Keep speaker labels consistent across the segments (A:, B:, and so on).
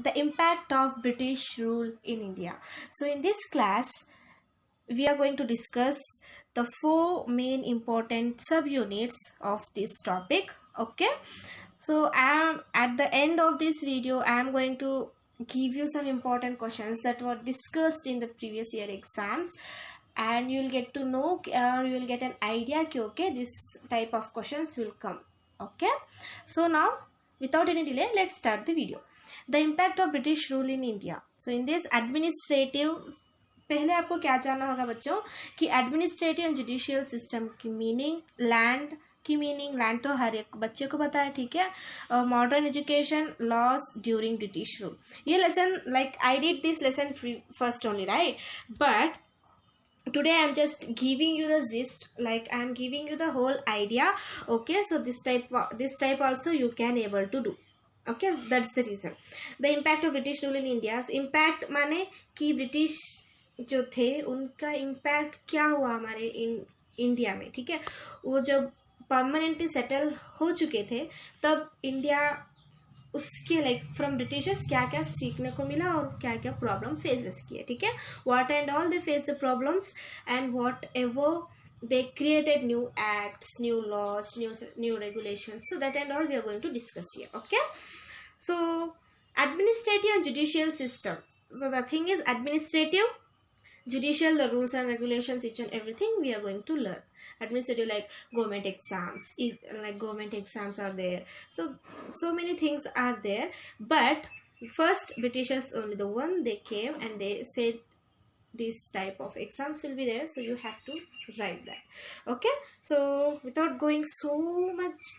A: the impact of British rule in India. So in this class, we are going to discuss the four main important subunits of this topic. Okay, so at the end of this video, I am going to give you some important questions that were discussed in the previous year exams, and you'll get to know, or you'll get an idea कि okay, this type of questions will come. Okay, so now without any delay, let's start the video. The impact of British rule in India. So in this administrative, पहले आपको क्या जानना होगा बच्चों कि administrative and judicial system की meaning, land की meaning, land तो हर एक बच्चे को पता है, ठीक है. Modern education, laws during British rule. ये lesson like I did this lesson first only, right, but today I am just giving you the gist, like I am giving you the whole idea. Okay, so this type also you can able to do. Okay, that's the reason. The impact of British rule in India. impact माने कि British जो थे उनका impact क्या हुआ हमारे India में, ठीक है. वो जब परमानेंटली सेटल हो चुके थे तब इंडिया उसके लाइक फ्रॉम ब्रिटिशर्स क्या क्या सीखने को मिला और क्या क्या प्रॉब्लम फेसेस किए, ठीक है. What and all they face the problems and what ever they created new acts, new laws, new regulations. So that and all we are going to discuss here. Okay, so administrative and judicial system. So the thing is administrative, judicial, the rules and regulations, each and everything we are going to learn. Administrative, like government exams, like government exams are there, so many things are there. But first Britishers only, the one they came and they said this type of exams will be there, so you have to write that. Okay, so without going so much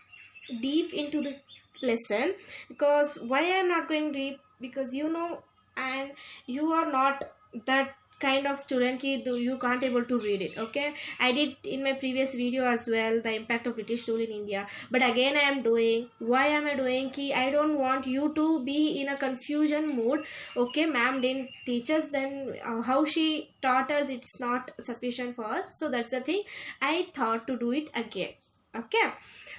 A: deep into the lesson, because why I am not going deep, because you know, and you are not that kind of student ki you can't able to read it. Okay, I did in my previous video as well the impact of British rule in India, but again I am doing. Why am I doing ki I don't want you to be in a confusion mood. Okay, ma'am didn't teach us, then how she taught us, it's not sufficient for us, so that's the thing I thought to do it again. Okay,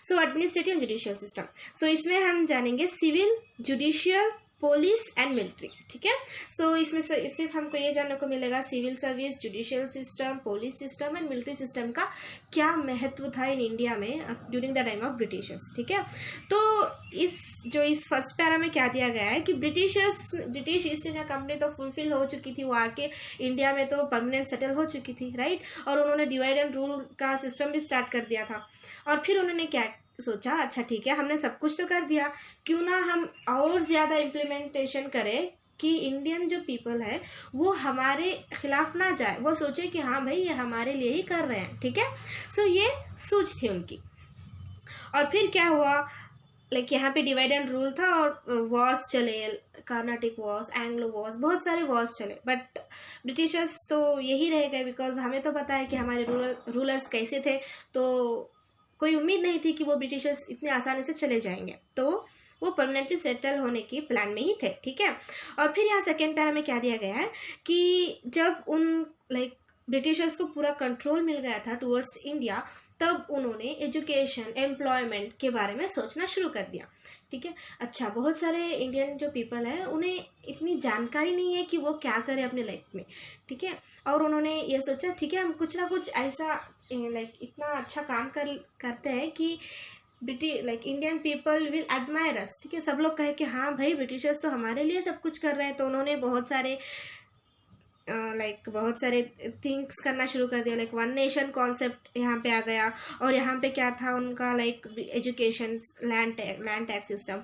A: so administrative and judicial system. So इसमें हम जानेंगे civil, judicial, police and military, ठीक है. सो इसमें सिर्फ हमको ये जानने को मिलेगा civil service, judicial system, police system and military system का क्या महत्व था इन इंडिया में during the time of Britishers, ठीक है. तो इस फर्स्ट पैरा में क्या दिया गया है कि ब्रिटिश ईस्ट इंडिया कंपनी तो फुलफिल हो चुकी थी, वो आके इंडिया में तो परमानेंट सेटल हो चुकी थी, राइट. और उन्होंने डिवाइड एंड रूल का सिस्टम भी स्टार्ट कर दिया था. और फिर उन्होंने क्या सोचा, अच्छा ठीक है हमने सब कुछ तो कर दिया, क्यों ना हम और ज़्यादा इम्प्लीमेंटेशन करें कि इंडियन जो पीपल है वो हमारे खिलाफ ना जाए, वो सोचे कि हाँ भाई ये हमारे लिए ही कर रहे हैं, ठीक है. सो ये सोच थी उनकी. और फिर क्या हुआ, लाइक यहाँ पे डिवाइड एंड रूल था और वॉर्स चले, कर्नाटिक वॉर्स, एंग्लो वॉर्स, बहुत सारे वॉर्स चले. बट ब्रिटिशर्स तो यही रह गए, बिकॉज हमें तो पता है कि हमारे रूलर्स कैसे थे, तो कोई उम्मीद नहीं थी कि वो ब्रिटिशर्स इतने आसानी से चले जाएंगे, तो वो परमानेंटली सेटल होने की प्लान में ही थे, ठीक है. और फिर यहाँ सेकेंड पैरा में क्या दिया गया है कि जब उन लाइक ब्रिटिशर्स को पूरा कंट्रोल मिल गया था टुवर्ड्स इंडिया, तब उन्होंने एजुकेशन, एम्प्लॉयमेंट के बारे में सोचना शुरू कर दिया, ठीक है. अच्छा, बहुत सारे इंडियन जो पीपल है उन्हें इतनी जानकारी नहीं है कि वो क्या करें अपने लाइफ में, ठीक है. और उन्होंने ये सोचा ठीक है हम कुछ ना कुछ ऐसा लाइक इतना अच्छा काम करते हैं कि like Indian people will admire us, ठीक है. सब लोग कहे कि हाँ भाई ब्रिटिशर्स तो हमारे लिए सब कुछ कर रहे हैं. तो उन्होंने बहुत सारे थिंग्स करना शुरू कर दिया, लाइक वन नेशन कॉन्सेप्ट यहाँ पे आ गया. और यहाँ पे क्या था उनका, like education, land tax system,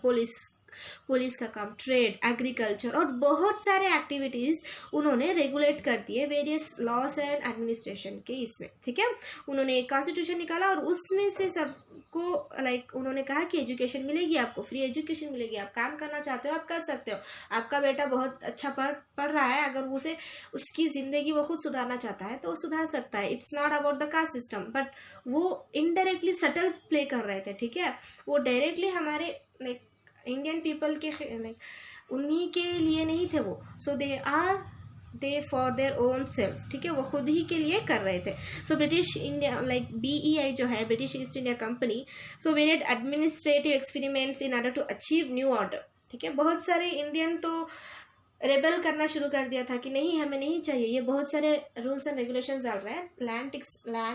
A: police का काम, ट्रेड, एग्रीकल्चर और बहुत सारे एक्टिविटीज़ उन्होंने रेगुलेट कर दिए वेरियस लॉस एंड एडमिनिस्ट्रेशन के इसमें, ठीक है. उन्होंने एक कॉन्स्टिट्यूशन निकाला और उसमें से सबको लाइक उन्होंने कहा कि एजुकेशन मिलेगी, आपको फ्री एजुकेशन मिलेगी, आप काम करना चाहते हो आप कर सकते हो, आपका बेटा बहुत अच्छा पढ़ रहा है, अगर उसे उसकी ज़िंदगी वो खुद सुधारना चाहता है तो वो सुधार सकता है. It's not about the caste system, but वो इनडायरेक्टली सटल प्ले कर रहे थे, ठीक है. वो डायरेक्टली हमारे लाइक इंडियन पीपल के लाइक उन्हीं के लिए नहीं थे वो. सो दे फॉर देयर ओन सेल्फ, ठीक है, वो खुद ही के लिए कर रहे थे. So British India like BEI जो है, British East India company, so varied administrative experiments in order to achieve new order, ठीक है। बहुत सारे इंडियन तो रेबल करना शुरू कर दिया था कि नहीं हमें नहीं चाहिए, ये बहुत सारे रूल्स एंड रेगुलेशंस डाल रहे हैं, लैंड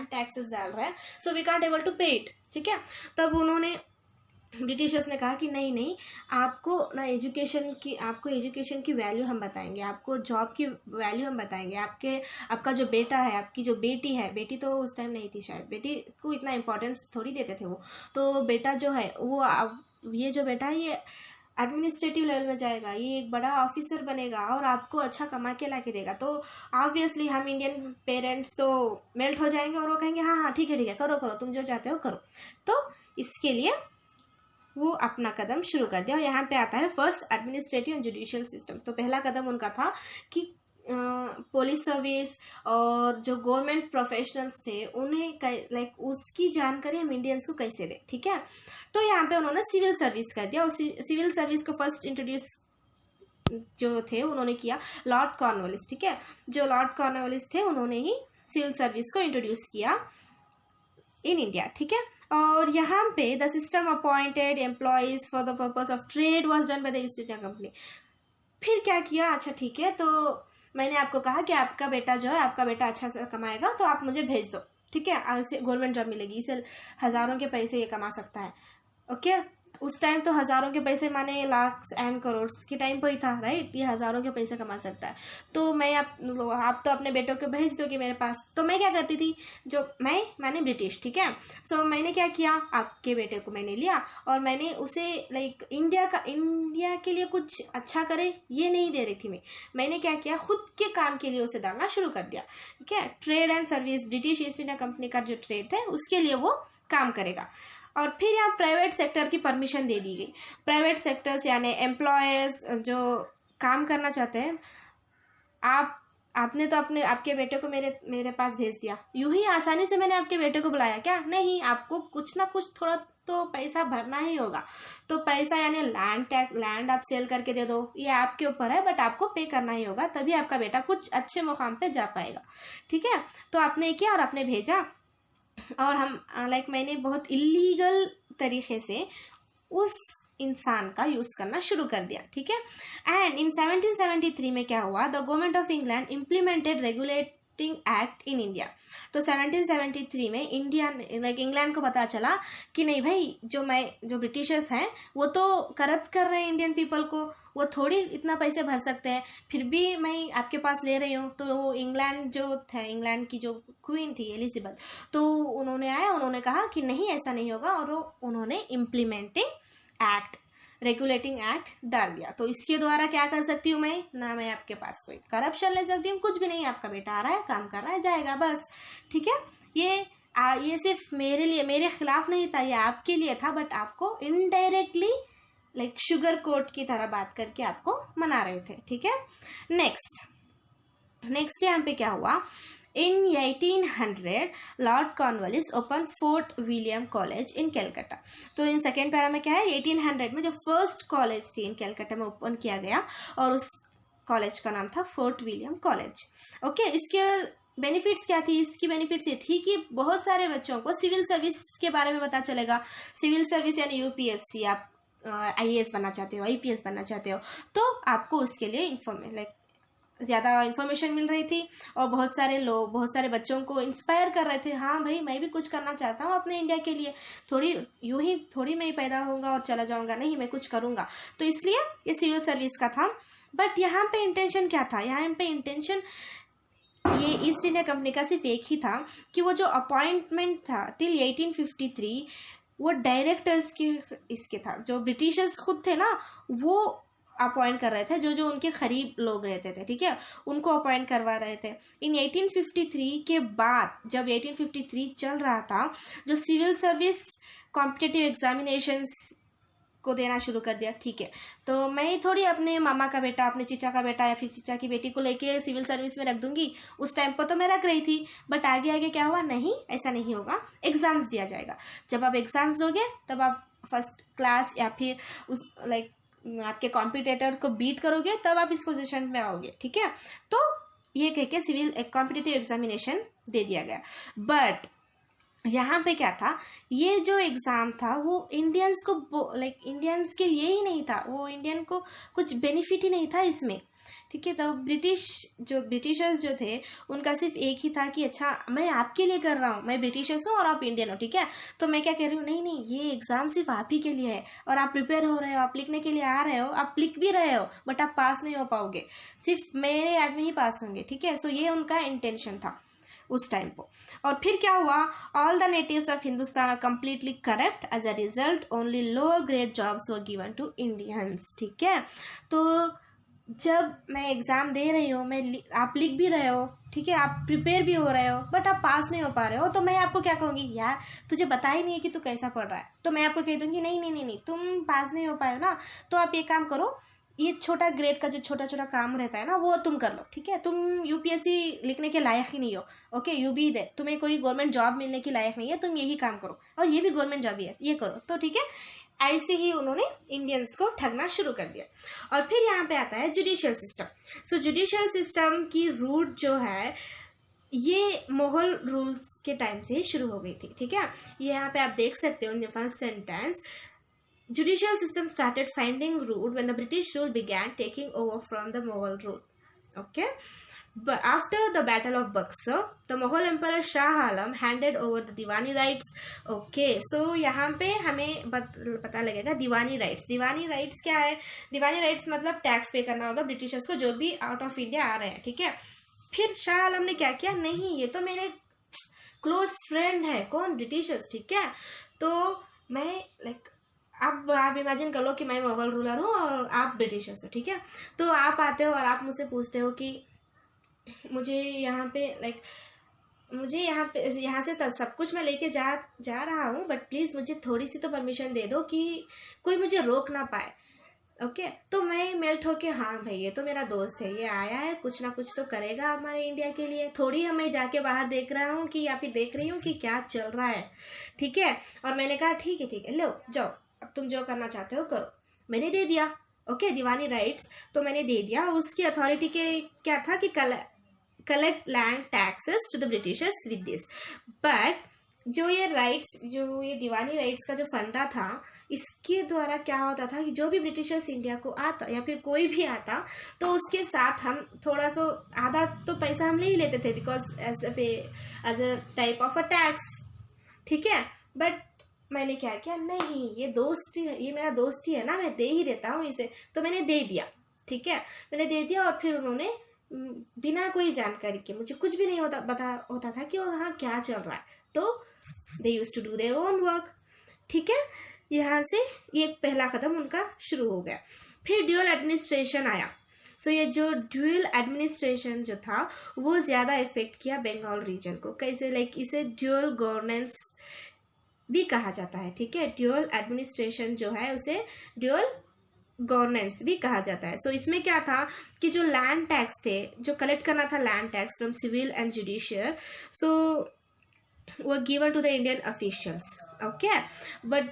A: टैक्सेस डाल रहे हैं, so we can't able to pay it, ठीक है। तब उन्होंने ब्रिटिशर्स ने कहा कि नहीं नहीं, आपको ना एजुकेशन की वैल्यू हम बताएंगे, आपको जॉब की वैल्यू हम बताएंगे, आपका जो बेटा है, आपकी जो बेटी है, बेटी तो उस टाइम नहीं थी शायद, बेटी को इतना इम्पोर्टेंस थोड़ी देते थे वो, तो बेटा जो है वो ये जो बेटा है ये एडमिनिस्ट्रेटिव लेवल में जाएगा, ये एक बड़ा ऑफिसर बनेगा और आपको अच्छा कमा के ला के देगा। तो ऑब्वियसली हम इंडियन पेरेंट्स तो मेल्ट हो जाएंगे और वो कहेंगे हाँ हाँ ठीक है करो करो, तुम जो चाहते हो करो। तो इसके लिए वो अपना कदम शुरू कर दिया। और यहाँ पे आता है first administrative and judicial system. तो पहला कदम उनका था कि पुलिस सर्विस और जो गवर्नमेंट प्रोफेशनल्स थे उन्हें लाइक उसकी जानकारी हम इंडियंस को कैसे दें, ठीक है। तो यहाँ पे उन्होंने सिविल सर्विस कर दिया और सिविल सर्विस को फर्स्ट इंट्रोड्यूस जो थे उन्होंने किया लॉर्ड कॉर्नवालिस, ठीक है। जो लॉर्ड कॉर्नवालिस थे उन्होंने ही सिविल सर्विस को इंट्रोड्यूस किया इन इंडिया, ठीक है। और यहाँ पे the system appointed employees for the purpose of trade was done by the east India company. फिर क्या किया, अच्छा ठीक है, तो मैंने आपको कहा कि आपका बेटा जो है, आपका बेटा अच्छा से कमाएगा तो आप मुझे भेज दो, ठीक है, इसे गवर्नमेंट जॉब मिलेगी, इसे हज़ारों के पैसे ये कमा सकता है, ओके। उस टाइम तो हज़ारों के पैसे माने लाख्स एंड करोड़ के टाइम पर ही था, राइट। ये हज़ारों के पैसे कमा सकता है। तो मैं आप तो अपने बेटों को भेज दोगे मेरे पास। तो मैं क्या करती थी, जो मैंने ब्रिटिश, ठीक है। सो मैंने क्या किया, आपके बेटे को मैंने लिया और मैंने उसे लाइक इंडिया के लिए कुछ अच्छा करे ये नहीं दे रही थी मैंने क्या किया, खुद के काम के लिए उसे डालना शुरू कर दिया, ठीक है। Trade and service, British East India company का जो ट्रेड है उसके लिए वो काम करेगा। और फिर यहाँ प्राइवेट सेक्टर की परमिशन दे दी गई। प्राइवेट सेक्टर्स यानी एम्प्लॉयज़ जो काम करना चाहते हैं, आपने तो आपके बेटे को मेरे पास भेज दिया, यूं ही आसानी से मैंने आपके बेटे को बुलाया क्या? नहीं, आपको कुछ ना कुछ थोड़ा तो पैसा भरना ही होगा। तो पैसा यानी लैंड आप सेल करके दे दो, ये आपके ऊपर है, बट आपको पे करना ही होगा, तभी आपका बेटा कुछ अच्छे मुकाम पे जा पाएगा, ठीक है। तो आपने किया और आपने भेजा और हम मैंने बहुत इलीगल तरीके से उस इंसान का यूज़ करना शुरू कर दिया, ठीक है। एंड इन 1773 में क्या हुआ, the government of England implemented regulating act in India. तो 1773 में इंग्लैंड को पता चला कि नहीं भाई, जो ब्रिटिशर्स हैं वो तो करप्ट कर रहे हैं इंडियन पीपल को, वो थोड़ी इतना पैसे भर सकते हैं, फिर भी मैं आपके पास ले रही हूँ। तो इंग्लैंड की जो क्वीन थी एलिजाबेथ, तो उन्होंने उन्होंने कहा कि नहीं ऐसा नहीं होगा, और उन्होंने इम्प्लीमेंटिंग एक्ट, रेगुलेटिंग एक्ट डाल दिया। तो इसके द्वारा क्या कर सकती हूँ मैं आपके पास कोई करप्शन ले सकती हूँ, कुछ भी नहीं, आपका बेटा आ रहा है, काम कर रहा है, जाएगा बस, ठीक है। ये सिर्फ मेरे खिलाफ नहीं था, ये आपके लिए था, बट आपको इनडायरेक्टली शुगर कोट की तरह बात करके आपको मना रहे थे, ठीक है। नेक्स्ट यहाँ पे क्या हुआ, इन 1800 Lord Cornwallis open fort William college in Calcutta. तो इन सेकेंड पैरा में क्या है, 1800 में जो फर्स्ट कॉलेज थी इन कैलकाटा में ओपन किया गया और उस कॉलेज का नाम था फोर्ट विलियम कॉलेज, ओके। इसके बेनिफिट्स क्या थी, इसकी बेनिफिट्स ये थी कि बहुत सारे बच्चों को सिविल सर्विस के बारे में पता चलेगा। सिविल सर्विस यानी यूपीएससी, आप IAS बनना चाहते हो, IPS बनना चाहते हो, तो आपको उसके लिए ज़्यादा इन्फॉर्मेशन मिल रही थी। और बहुत सारे बच्चों को इंस्पायर कर रहे थे, हाँ भाई मैं भी कुछ करना चाहता हूँ अपने इंडिया के लिए, थोड़ी मैं पैदा होऊंगा और चला जाऊंगा, नहीं मैं कुछ करूँगा। तो इसलिए ये सिविल सर्विस का था। बट यहाँ पे इंटेंशन क्या था, यहाँ पे इंटेंशन ये ईस्ट इंडिया कंपनी का सिर्फ एक ही था कि वो जो अपॉइंटमेंट था टिल 1853 वो डायरेक्टर्स के इसके था, जो ब्रिटिशर्स खुद थे ना वो अपॉइंट कर रहे थे, जो उनके करीब लोग रहते थे, ठीक है, उनको अपॉइंट करवा रहे थे। इन 1853 के बाद जब 1853 चल रहा था, जो सिविल सर्विस कॉम्पिटिटिव एग्जामिनेशंस को देना शुरू कर दिया, ठीक है। तो मैं थोड़ी अपने मामा का बेटा, अपने चीचा का बेटा या फिर चीचा की बेटी को लेके सिविल सर्विस में रख दूंगी, उस टाइम पर तो मैं रख रही थी, बट आगे क्या हुआ, नहीं ऐसा नहीं होगा, एग्ज़ाम्स दिया जाएगा। जब आप एग्ज़ाम्स दोगे तब आप फर्स्ट क्लास या फिर उस आपके कॉम्पिटिटर को बीट करोगे, तब आप इस पोजीशन में आओगे, ठीक है। तो ये कह के सिविल कॉम्पिटिटिव एग्जामिनेशन दे दिया गया। बट यहाँ पे क्या था, ये जो एग्ज़ाम था वो इंडियंस को लाइक इंडियंस के लिए ही नहीं था, वो इंडियन को कुछ बेनिफिट ही नहीं था इसमें, ठीक है। तो ब्रिटिशर्स जो थे उनका सिर्फ एक ही था कि अच्छा मैं आपके लिए कर रहा हूँ, मैं ब्रिटिशर्स हूँ और आप इंडियन हो, ठीक है। तो मैं क्या कह रही हूँ, नहीं नहीं, ये एग्ज़ाम सिर्फ आप ही के लिए है और आप प्रिपेयर हो रहे हो, आप लिखने के लिए आ रहे हो, आप लिख भी रहे हो, बट आप पास नहीं हो पाओगे, सिर्फ मेरे आदमी ही पास होंगे, ठीक है। सो ये उनका इंटेंशन था उस टाइम को। और फिर क्या हुआ, all the natives of Hindustan are completely corrupt, as a result only lower grade jobs were given to Indians, ठीक है। तो जब मैं एग्ज़ाम दे रही हूँ, आप लिख भी रहे हो, ठीक है, आप प्रिपेयर भी हो रहे हो, बट आप पास नहीं हो पा रहे हो, तो मैं आपको क्या कहूँगी, यार तुझे पता ही नहीं है कि तू कैसा पढ़ रहा है, तो मैं आपको कह दूँगी नहीं नहीं नहीं नहीं, तुम पास नहीं हो पाए हो ना, तो आप ये काम करो, ये छोटा ग्रेड का जो छोटा छोटा काम रहता है ना वो तुम कर लो, ठीक है। तुम यूपीएससी लिखने के लायक ही नहीं हो, ओके, यू बी दे, तुम्हें कोई गवर्नमेंट जॉब मिलने की लायक नहीं है, तुम यही काम करो, और ये भी गवर्नमेंट जॉब ही है, ये करो, तो ठीक है। ऐसे ही उन्होंने इंडियंस को ठगना शुरू कर दिया। और फिर यहाँ पे आता है जुडिशियल सिस्टम। सो जुडिशियल सिस्टम की रूट जो है ये मुगल रूल्स के टाइम से ही शुरू हो गई थी, ठीक है। ये यहाँ पे आप देख सकते हो in the first sentence, judicial system started finding root when the British rule began taking over from the Mughal rule. Okay, but after the Battle of Buxar, the Mughal Emperor Shah Alam handed over the Diwani rights. Okay, so यहाँ पे हमें पता लगेगा दीवानी rights. दीवानी rights क्या है? दीवानी rights मतलब tax पे करना होगा ब्रिटिशर्स को जो भी आउट ऑफ इंडिया आ रहे हैं, ठीक है। फिर शाह आलम ने क्या किया, नहीं ये तो मेरे क्लोज फ्रेंड है, कौन, ब्रिटिशर्स, ठीक है। तो मैं लाइक अब आप इमेजिन कर लो कि मैं मुगल रूलर हूँ और आप ब्रिटिशर्स हो, ठीक है। तो आप आते हो और आप मुझसे पूछते हो कि मुझे यहाँ पे लाइक मुझे यहाँ से सब कुछ मैं लेके जा रहा हूँ, बट प्लीज़ मुझे थोड़ी सी तो परमिशन दे दो कि कोई मुझे रोक ना पाए, ओके। तो मैं मेल्ट होके, हाँ भाई ये तो मेरा दोस्त है, ये आया है कुछ ना कुछ तो करेगा हमारे इंडिया के लिए, थोड़ी मैं जाके बाहर देख रहा हूँ कि या फिर देख रही हूँ कि क्या चल रहा है, ठीक है। और मैंने कहा ठीक है लो जाओ, अब तुम जो करना चाहते हो करो, मैंने दे दिया, ओके, दीवानी राइट्स तो मैंने दे दिया। उसकी अथॉरिटी के क्या था कि collect land taxes to the Britishers with this, but जो ये दीवानी राइट्स का जो फंडा था, इसके द्वारा क्या होता था कि जो भी ब्रिटिशर्स इंडिया को आता या फिर कोई भी आता तो उसके साथ हम थोड़ा सा आधा तो पैसा हम ले ही लेते थे, because as a type of a tax, ठीक है। बट मैंने क्या किया, नहीं ये दोस्ती है, ये मेरा दोस्ती है ना, मैं दे ही देता हूँ इसे, तो मैंने दे दिया, ठीक है, मैंने दे दिया। और फिर उन्होंने बिना कोई जानकारी के, मुझे कुछ भी नहीं होता था कि वहाँ क्या चल रहा है, तो they use to do their own work, ठीक है। यहाँ से ये पहला कदम उनका शुरू हो गया। फिर ड्यूअल एडमिनिस्ट्रेशन आया। सो ये जो ड्यूअल एडमिनिस्ट्रेशन जो था वो ज़्यादा इफेक्ट किया बंगाल रीजन को, कैसे, लाइक इसे ड्यूअल गवर्नेंस भी कहा जाता है, ठीक है। ड्यूअल एडमिनिस्ट्रेशन जो है उसे ड्यूअल गवर्नेंस भी कहा जाता है। सो इसमें क्या था कि जो लैंड टैक्स थे, जो कलेक्ट करना था land tax from civil and judicial, so were given to the Indian officials, okay, but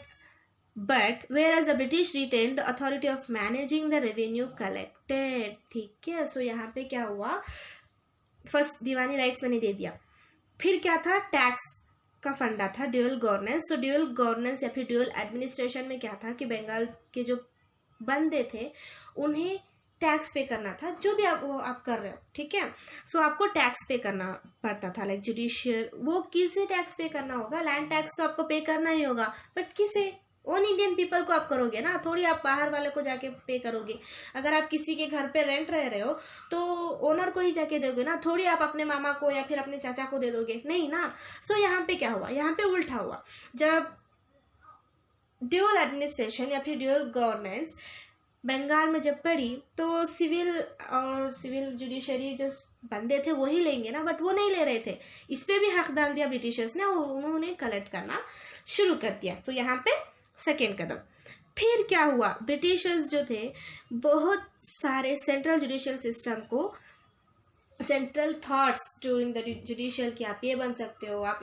A: whereas the British retained the authority of managing the revenue collected, ठीक है। सो यहाँ पे क्या हुआ, फर्स्ट दीवानी राइट्स मैंने दे दिया, फिर क्या था, टैक्स का फंडा था ड्यूअल गवर्नेंस। सो ड्यूअल गवर्नेंस या फिर ड्यूअल एडमिनिस्ट्रेशन में क्या था कि बंगाल के जो बंदे थे उन्हें टैक्स पे करना था, जो भी आप कर रहे हो, ठीक है। सो आपको टैक्स पे करना पड़ता था, लाइक जुडिशियल, वो किसे टैक्स पे करना होगा, लैंड टैक्स तो आपको पे करना ही होगा, बट किसे, ओन इंडियन पीपल को आप करोगे ना, थोड़ी आप बाहर वाले को जाके पे करोगे। अगर आप किसी के घर पे रेंट रह रहे हो तो ओनर को ही जाके दोगे ना, थोड़ी आप अपने मामा को या फिर अपने चाचा को दे दोगे, नहीं ना। सो यहाँ पे क्या हुआ, यहाँ पे उल्टा हुआ, जब ड्यूअल एडमिनिस्ट्रेशन या फिर ड्यूअल गवर्नेंस बंगाल में जब पड़ी तो सिविल जुडिशरी जो बंदे थे वही लेंगे ना, बट वो नहीं ले रहे थे, इस पे भी हक डाल दिया ब्रिटिशर्स ने और उन्होंने कलेक्ट करना शुरू कर दिया। तो यहाँ पे सेकेंड कदम। फिर क्या हुआ, ब्रिटिशर्स जो थे बहुत सारे सेंट्रल जुडिशियल सिस्टम को, central thoughts during the judicial कि आप ये बन सकते हो, आप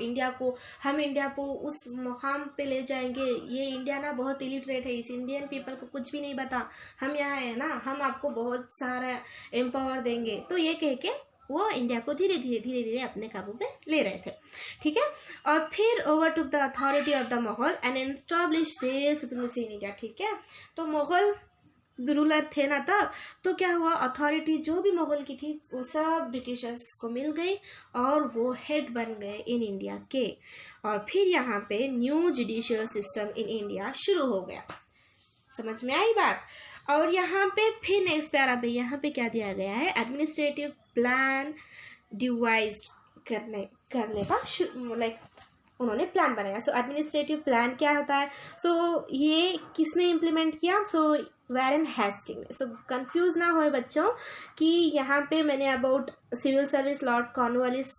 A: हम इंडिया को उस मुकाम पे ले जाएंगे, ये इंडिया ना बहुत इलिटरेट है, इस इंडियन पीपल को कुछ भी नहीं पता, हम यहाँ है ना, हम आपको बहुत सारा एम्पावर देंगे, तो ये कह के वो इंडिया को धीरे धीरे अपने काबू में ले रहे थे, ठीक है। और फिर overtook the authority of the Mughal and establish there supremacy in India, ठीक है। तो मुगल रूलर थे ना तब, तो क्या हुआ, अथॉरिटी जो भी मुगल की थी वो सब ब्रिटिशर्स को मिल गई और वो हेड बन गए इन इंडिया के। और फिर यहाँ पे new judicial system in India शुरू हो गया। समझ में आई बात। और यहाँ पे फिर नेक्स्ट पैरा पे यहाँ पे क्या दिया गया है, एडमिनिस्ट्रेटिव प्लान डिवाइज करने का लाइक उन्होंने प्लान बनाया। सो एडमिनिस्ट्रेटिव प्लान क्या होता है, सो ये किसने इम्प्लीमेंट किया, सो वैरन हेस्टिंग ने। सो कंफ्यूज ना होए बच्चों कि यहाँ पे मैंने about civil service Lord Cornwallis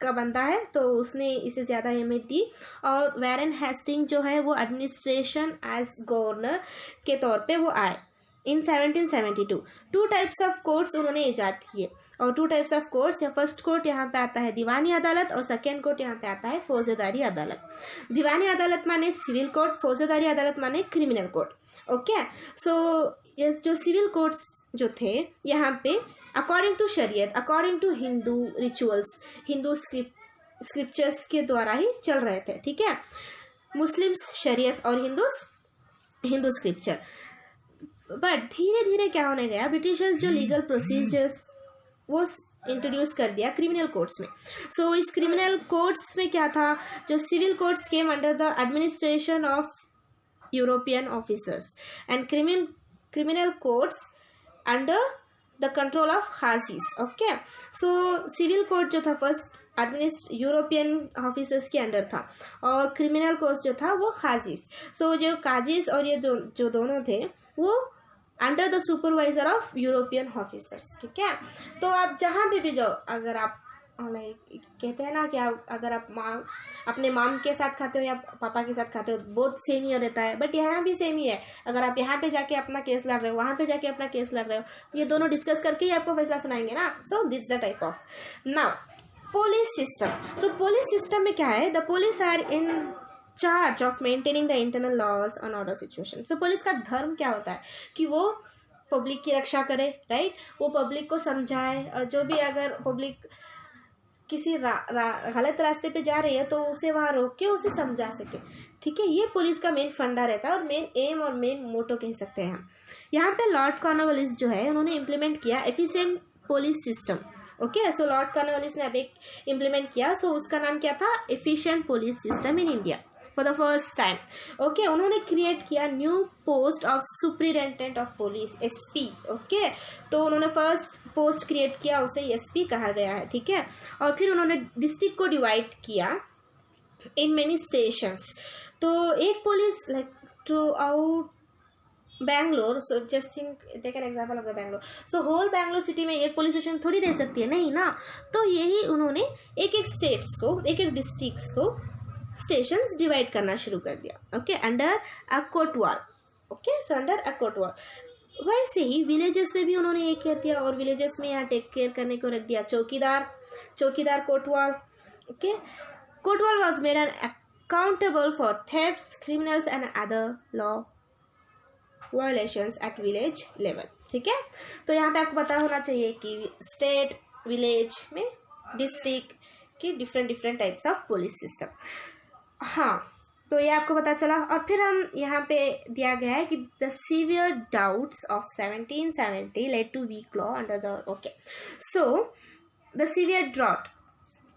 A: का बंदा है तो उसने इसे ज़्यादा अहमियत दी, और वैरन हेस्टिंग जो है वो एडमिनिस्ट्रेशन एज गवर्नर के तौर पे वो आए इन 1772। 2 टाइप्स ऑफ कोर्ट्स उन्होंने ईजाद किए, और 2 टाइप्स ऑफ कोर्ट्स, या फर्स्ट कोर्ट यहाँ पे आता है दीवानी अदालत, और सेकेंड कोर्ट यहाँ पे आता है फौजदारी अदालत। दीवानी अदालत माने सिविल कोर्ट, फौजदारी अदालत माने क्रिमिनल कोर्ट, ओके। सो ये जो सिविल कोर्ट्स जो थे यहाँ पे अकॉर्डिंग टू शरीयत, according to Hindu rituals, Hindu scriptures के द्वारा ही चल रहे थे, ठीक है। मुस्लिम्स शरीयत और हिंदू स्क्रिप्चर। बट धीरे धीरे क्या होने गया, ब्रिटिशर्स जो लीगल प्रोसीजर्स वो इंट्रोड्यूस कर दिया क्रिमिनल कोर्ट्स में। सो इस क्रिमिनल कोर्ट्स में क्या था, जो civil courts came under the administration of European officers and criminal courts under the control of qazis, okay. So civil court जो था फर्स्ट यूरोपियन ऑफिसर्स के अंडर था, और क्रिमिनल कोर्ट जो था वो खाजीज। सो जो काजीज और ये जो दोनों थे वो under the supervisor of European officers, ठीक है। तो आप जहाँ भी जाओ, अगर आप लाइक कहते हैं ना कि अगर आप अपने माम के साथ खाते हो या पापा के साथ खाते हो, बहुत सेम ही रहता है। बट यहाँ भी सेम ही है, अगर आप यहाँ पे जाके अपना केस लड़ रहे हो, वहाँ पे जाके अपना केस लड़ रहे हो, ये दोनों डिस्कस करके ही आपको फैसला सुनाएंगे ना। So this the type of now police system. So police system में क्या है, the police are in charge of maintaining the internal laws and order situation. So police का धर्म क्या होता है कि वो पब्लिक की रक्षा करे, राइट। वो पब्लिक को समझाए, और जो भी अगर पब्लिक किसी गलत रास्ते पे जा रही है तो उसे वहाँ रोक के उसे समझा सके, ठीक है। ये पुलिस का मेन फंडा रहता है और मेन एम और मेन मोटो कह सकते हैं हम। यहाँ पे लॉर्ड कॉर्नवालिस जो है उन्होंने इम्प्लीमेंट किया एफिशिएंट पुलिस सिस्टम, ओके। सो लॉर्ड कॉर्नवालिस ने अब एक इम्प्लीमेंट किया, सो उसका नाम क्या था, efficient police system in India for the first time, okay. उन्होंने क्रिएट किया new post of superintendent of police, SP, okay. तो उन्होंने फर्स्ट पोस्ट क्रिएट किया, उसे एसपी कहा गया है, ठीक है। और फिर उन्होंने डिस्ट्रिक्ट को डिवाइड किया इन मेनी स्टेशंस। तो एक police like throughout Bangalore, so just think take an example of the Bangalore. So whole Bangalore city में एक पुलिस स्टेशन थोड़ी रह सकती है, नहीं ना। तो यही उन्होंने एक एक स्टेट्स को, एक एक डिस्ट्रिक्ट्स को स्टेशंस डिवाइड करना शुरू कर दिया, okay, under a Kotwal, okay. So under a Kotwal. वैसे ही विलेजेस में भी उन्होंने एक कर दिया, और विलेजेस में यहाँ टेक केयर करने को रख दिया चौकीदार Kotwal, okay. Kotwal was made an accountable for thefts, criminals and other law violations at village level, ठीक है। तो यहाँ पे आपको पता होना चाहिए कि स्टेट, विलेज में, डिस्ट्रिक्ट की different types of police system. हाँ, तो ये आपको पता चला। और फिर हम यहाँ पे दिया गया है कि the severe doubts of 1770 led to weak law under the, okay. So the severe drought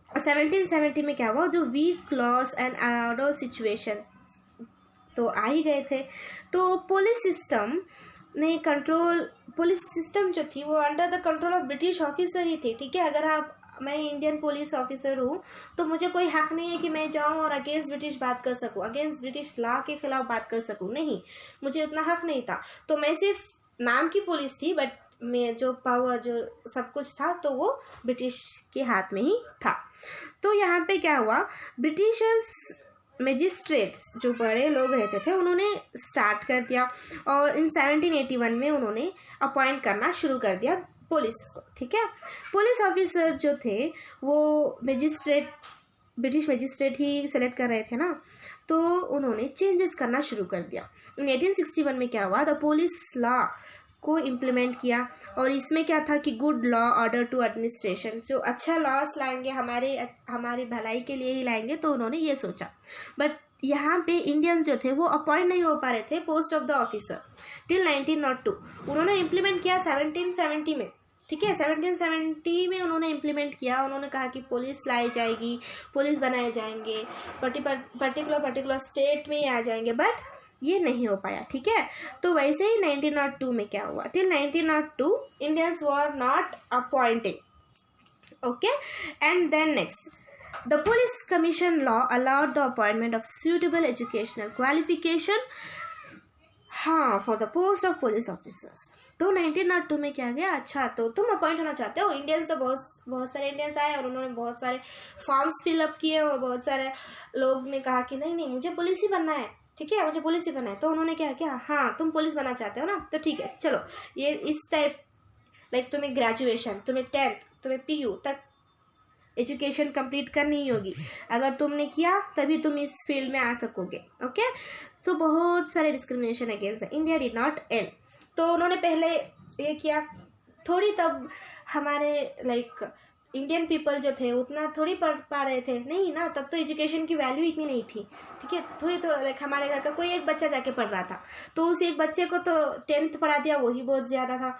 A: 1770 में क्या हुआ, जो weak laws and order situation तो आ ही गए थे। तो पुलिस सिस्टम जो थी वो under the control of British officer ही थी, ठीक है। अगर मैं इंडियन पुलिस ऑफिसर हूँ तो मुझे कोई हक नहीं है कि मैं जाऊँ और अगेंस्ट ब्रिटिश बात कर सकूँ, अगेंस्ट ब्रिटिश लॉ के खिलाफ बात कर सकूँ, नहीं, मुझे उतना हक नहीं था। तो मैं सिर्फ नाम की पुलिस थी, बट में जो पावर, जो सब कुछ था, तो वो ब्रिटिश के हाथ में ही था। तो यहाँ पे क्या हुआ, ब्रिटिशर्स मैजिस्ट्रेट्स जो बड़े लोग रहते थे उन्होंने स्टार्ट कर दिया, और इन 1781 में उन्होंने अपॉइंट करना शुरू कर दिया पुलिस को, ठीक है। पुलिस ऑफिसर जो थे वो ब्रिटिश मैजिस्ट्रेट ही सेलेक्ट कर रहे थे ना, तो उन्होंने चेंजेस करना शुरू कर दिया। इन 1861 में क्या हुआ, द पुलिस लॉ को इम्प्लीमेंट किया। और इसमें क्या था कि good law order to administration, जो अच्छा लॉस लाएंगे हमारी भलाई के लिए ही लाएंगे, तो उन्होंने ये सोचा। बट यहाँ पे इंडियंस जो थे वो अपॉइंट नहीं हो पा रहे थे post of the officer till 1902। उन्होंने इम्प्लीमेंट किया 1770 में, ठीक है, 1770 में उन्होंने इम्प्लीमेंट किया। उन्होंने कहा कि पुलिस लाई जाएगी, पुलिस बनाए जाएंगे, पर्टिकुलर स्टेट में ही आ जाएंगे, बट ये नहीं हो पाया, ठीक है। तो वैसे ही 1902 में क्या हुआ, till 1902 Indians were not appointed, okay. And then next, the police commission law allowed the appointment of suitable educational qualification for the post of police officers। तो 1902 में क्या गया, अच्छा तो तुम अपॉइंट होना चाहते हो। इंडियंस तो बहुत सारे इंडियंस आए और उन्होंने बहुत सारे फॉर्म्स फिलअप किए और बहुत सारे लोग ने कहा कि नहीं मुझे पुलिस ही बनना है, ठीक है, मुझे पुलिस ही बनना है। तो उन्होंने क्या किया, हाँ तुम पुलिस बनना चाहते हो ना, तो ठीक है चलो, ये इस टाइप लाइक तुम्हें ग्रेजुएशन, तुम्हें 10th, तुम्हें PU तक एजुकेशन कंप्लीट करनी ही होगी। अगर तुमने किया तभी तुम इस फील्ड में आ सकोगे, ओके। तो बहुत सारे discrimination against the India did not and. तो उन्होंने पहले ये किया थोड़ी, तब हमारे लाइक इंडियन पीपल जो थे उतना थोड़ी पढ़ पा रहे थे, नहीं ना, तब तो एजुकेशन की वैल्यू इतनी नहीं थी, ठीक है। थोड़ा लाइक हमारे घर का कोई एक बच्चा जाके पढ़ रहा था, तो उस एक बच्चे को तो 10th पढ़ा दिया, वही बहुत ज़्यादा था।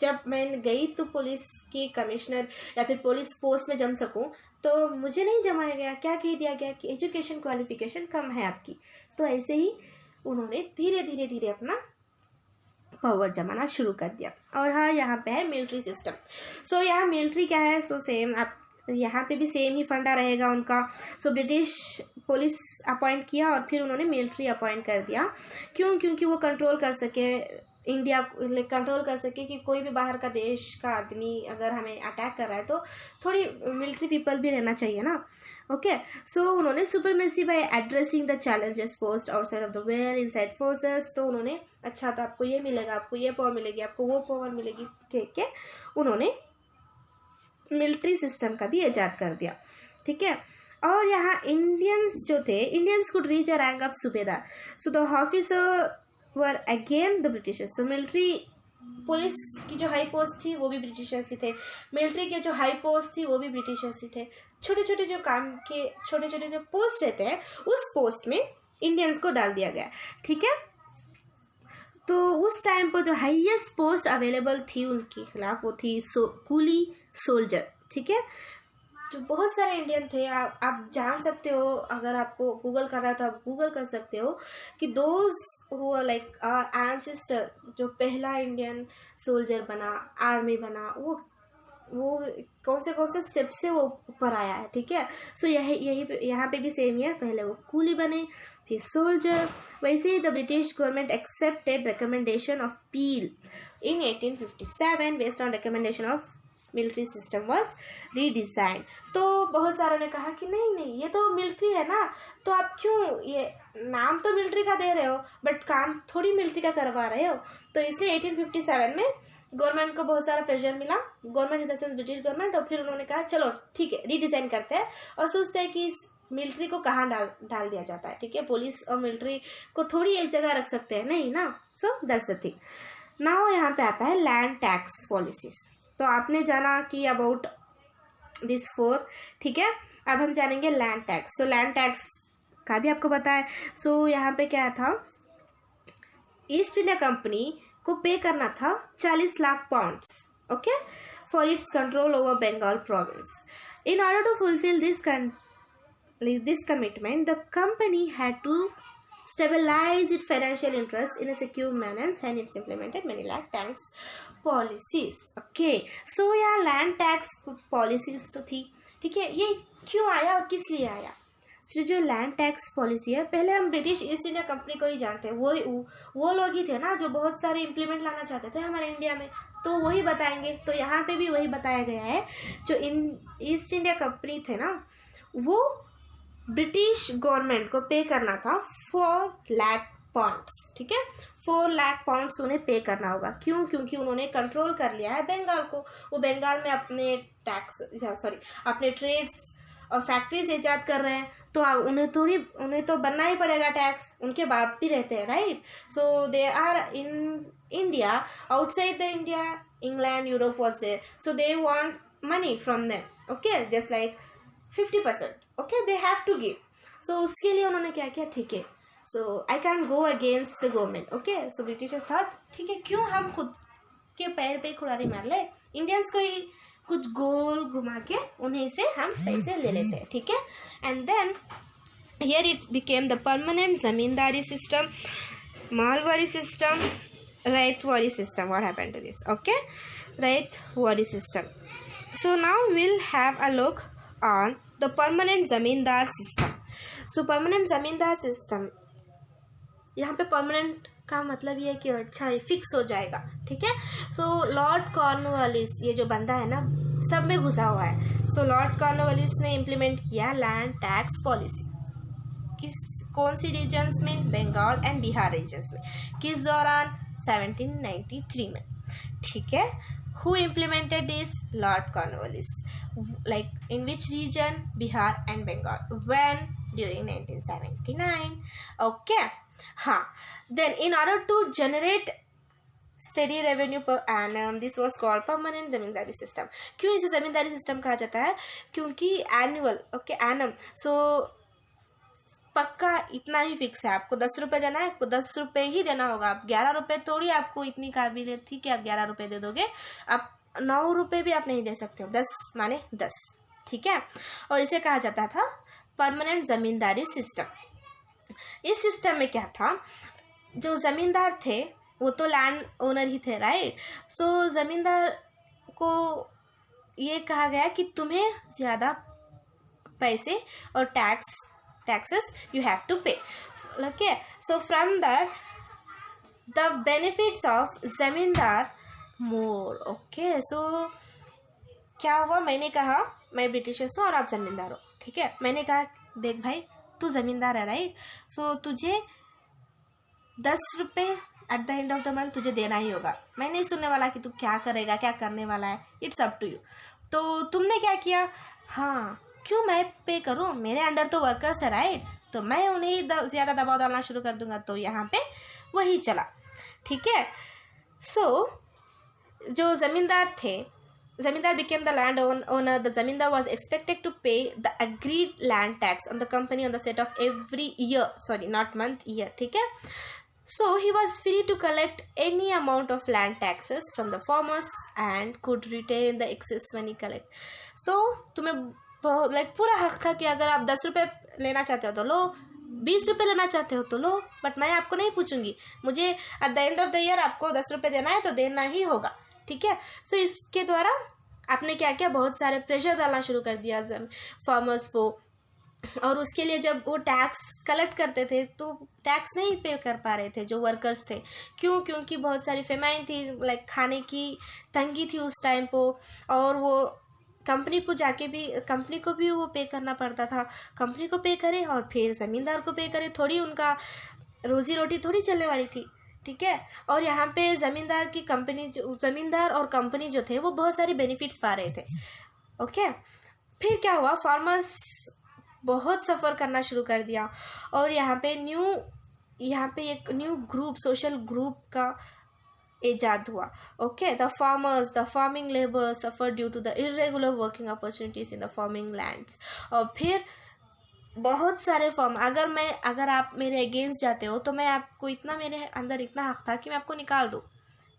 A: जब मैं गई तो पुलिस की कमिश्नर या फिर पुलिस पोस्ट में जम सकूं, तो मुझे नहीं जमाया गया, क्या कह दिया गया कि एजुकेशन क्वालिफिकेशन कम है आपकी। तो ऐसे ही उन्होंने धीरे धीरे अपना पावर जमाना शुरू कर दिया। और हाँ, यहाँ पे है मिलिट्री सिस्टम। सो यहाँ मिलिट्री क्या है, सो सेम आप यहाँ पे भी सेम ही फंडा रहेगा उनका। सो ब्रिटिश पुलिस अपॉइंट किया और फिर उन्होंने मिलिट्री अपॉइंट कर दिया। क्योंकि वो कंट्रोल कर सके, इंडिया कंट्रोल कर सके कि कोई भी बाहर का देश का आदमी अगर हमें अटैक कर रहा है तो थोड़ी मिलिट्री पीपल भी रहना चाहिए ना, ओके। सो उन्होंने supremacy by addressing the challenges post outside of the well inside forces. तो उन्होंने अच्छा तो आपको ये मिलेगा, आपको ये पावर मिलेगी, आपको वो पावर मिलेगी, ठीक है। उन्होंने मिलिट्री सिस्टम का भी ईजाद कर दिया, ठीक है। और यहाँ इंडियंस जो थे, Indians could reach a rank of subedar. So the officer were again the Britishers. So military police की जो हाई पोस्ट थी वो भी ब्रिटिशर्स ही थे, मिलिट्री के जो हाई पोस्ट थी वो भी ब्रिटिशर्स ही थे। छोटे छोटे जो काम के छोटे छोटे जो पोस्ट रहते हैं उस पोस्ट में इंडियंस को डाल दिया गया, ठीक है। तो उस टाइम पर जो हाईएस्ट पोस्ट अवेलेबल थी उनके खिलाफ वो थी कूली सोल्जर, ठीक है। जो बहुत सारे इंडियन थे, आप जान सकते हो, अगर आपको गूगल करना है तो आप गूगल कर सकते हो कि दोज हु लाइक एंसेस्टर, जो पहला इंडियन सोल्जर बना, आर्मी बना, वो कौन से स्टेप से वो ऊपर आया है, ठीक है। सो यहाँ पे भी सेम ही है, पहले वो कूली बने फिर सोल्जर। वैसे ही the British government accepted recommendation of Peel in 1857 based on recommendation of military system was redesign. तो बहुत सारों ने कहा कि नहीं ये तो मिलिट्री है ना, तो आप क्यों ये नाम तो मिलिट्री का दे रहे हो बट काम थोड़ी मिलिट्री का करवा रहे हो। तो इसलिए 1857 में गवर्नमेंट को बहुत सारा प्रेशर मिला, government in the sense British government. और फिर उन्होंने कहा चलो ठीक है रीडिज़ाइन करते हैं और सोचते हैं कि मिलिट्री को कहाँ डाल दिया जाता है, ठीक है। पुलिस और मिलिट्री को थोड़ी एक जगह रख सकते हैं, नहीं ना। So that's the thing. Now यहाँ पे आता है लैंड टैक्स पॉलिसीज। तो आपने जाना कि अबाउट दिस 4, ठीक है। अब हम जानेंगे land tax. So land tax का भी आपको पता है। सो यहाँ पे क्या था, ईस्ट इंडिया कंपनी को पे करना था 40 lakh pounds, okay, for its control over Bengal province. In order to fulfil this commitment, the company had to stabilize its financial interest in a secure manner, and it's implemented many land tax policies, okay। so यहाँ land tax policies तो थी, ठीक है। ये क्यों आया और किस लिए आया। so जो land tax policy है, पहले हम ब्रिटिश ईस्ट इंडिया कंपनी को ही जानते हैं, वो लोग ही थे ना जो बहुत सारे इम्प्लीमेंट लाना चाहते थे हमारे इंडिया में, तो वही बताएंगे। तो यहाँ पे भी वही बताया गया है। जो ईस्ट इंडिया कंपनी थे ना, वो ब्रिटिश गवर्नमेंट को पे करना था 4 लाख पाउंड्स, ठीक है। 4 लाख पाउंड्स उन्हें पे करना होगा। क्यों? क्योंकि उन्होंने कंट्रोल कर लिया है बंगाल को। वो बंगाल में अपने ट्रेड्स और फैक्ट्रीज ईजाद कर रहे हैं तो उन्हें तो बनना ही पड़ेगा टैक्स, उनके बाप भी रहते हैं, right? So they are in India, outside the India, England, Europe was there, so they want money from them, okay, just like 50%, okay, they have to give. So उसके लिए उन्होंने क्या किया, ठीक है, so I can go against the government, okay. So Britishers thought, ठीक है, क्यों हम खुद के पैर पे खुरारी मार ले, इंडियंस को ही कुछ गोल घुमा के उन्हीं से हम पैसे ले लेते हैं, ठीक है. And then here it became the permanent zamindari system, mahalwari system, ryotwari system. What happened to this? Okay, ryotwari system. So now will have a look on the permanent zamindar system. So permanent zamindar system, यहाँ पे परमानेंट का मतलब ये है कि अच्छा ये फिक्स हो जाएगा, ठीक है. सो लॉर्ड कॉर्नवालिस, ये जो बंदा है ना सब में घुसा हुआ है. सो लॉर्ड कॉर्नवालिस ने इम्प्लीमेंट किया लैंड टैक्स पॉलिसी. कौन सी रीजन्स में? बंगाल एंड बिहार रीजन्स में. किस दौरान? 1793 में, ठीक है. Who implemented this? Lord Cornwallis. Like in which region? Bihar and Bengal. When? During 1979, okay. हाँ, then in order to generate steady revenue per annum, this was called permanent zamindari system. क्यों इसे जमींदारी सिस्टम कहा जाता है? क्योंकि एनुअल, ओके, एनम, सो पक्का इतना ही fix है. आपको 10 रुपये देना है, आपको 10 रुपये ही देना होगा. आप 11 रुपये थोड़ी आपको इतनी काबिलियत थी कि आप 11 रुपये दे दोगे. आप 9 रुपये भी आप नहीं दे सकते हो. 10 माने 10, ठीक है. और इसे कहा जाता था परमानेंट जमींदारी सिस्टम. इस सिस्टम में क्या था, जो ज़मींदार थे वो तो लैंड ओनर ही थे, राइट. सो ज़मींदार को ये कहा गया कि तुम्हें ज़्यादा पैसे और टैक्सेस यू हैव टू पे, okay. So from the benefits of ज़मींदार मोर, ओके. सो क्या हुआ, मैंने कहा मैं ब्रिटिशर्स हूँ और आप ज़मींदार हो, ठीक है. मैंने कहा देख भाई तू ज़मींदार है, राइट. सो तुझे 10 रुपये at the end of the month तुझे देना ही होगा. मैं नहीं सुनने वाला कि तू क्या करेगा, क्या करने वाला है. It's up to you. तो तुमने क्या किया, हाँ क्यों मैं पे करूँ, मेरे अंडर तो वर्कर्स है, राइट. तो मैं उन्हें ज़्यादा दबाव डालना शुरू कर दूंगा. तो यहाँ पे वही चला, ठीक है. सो जो ज़मींदार थे, Zamindar became the land owner. The zamindar was expected to pay the agreed land tax on the company on the set of every year. Sorry, not month, year. ठीक है. So he was free to collect any amount of land taxes from the farmers and could retain the excess money collect. So तुम्हें like पूरा हक था कि अगर आप 10 रुपये लेना चाहते हो तो लो, 20 रुपये लेना चाहते हो तो लो, बट मैं आपको नहीं पूछूंगी. मुझे at the end of the year आपको 10 रुपये देना है तो देना ही होगा, ठीक है. सो इसके द्वारा आपने क्या किया, बहुत सारे प्रेशर डालना शुरू कर दिया फार्मर्स को. और उसके लिए जब वो टैक्स कलेक्ट करते थे तो टैक्स नहीं पे कर पा रहे थे जो वर्कर्स थे. क्यों? क्योंकि बहुत सारी फेमाइन थी, लाइक खाने की तंगी थी उस टाइम को. और वो कंपनी को भी वो पे करना पड़ता था. कंपनी को पे करे और फिर ज़मींदार को पे करे, थोड़ी उनका रोजी रोटी थोड़ी चलने वाली थी, ठीक है. और यहाँ पे ज़मींदार और कंपनी जो थे वो बहुत सारी बेनिफिट्स पा रहे थे, ओके. फिर क्या हुआ, फार्मर्स बहुत सफ़र करना शुरू कर दिया. और यहाँ पे एक न्यू ग्रुप, सोशल ग्रुप का ईजाद हुआ, okay. The farmers, the farming labour suffer due to the irregular working opportunities in the farming lands. और फिर बहुत सारे फॉर्म, अगर आप मेरे अगेंस्ट जाते हो तो मैं आपको मेरे अंदर इतना हक था कि मैं आपको निकाल दूँ.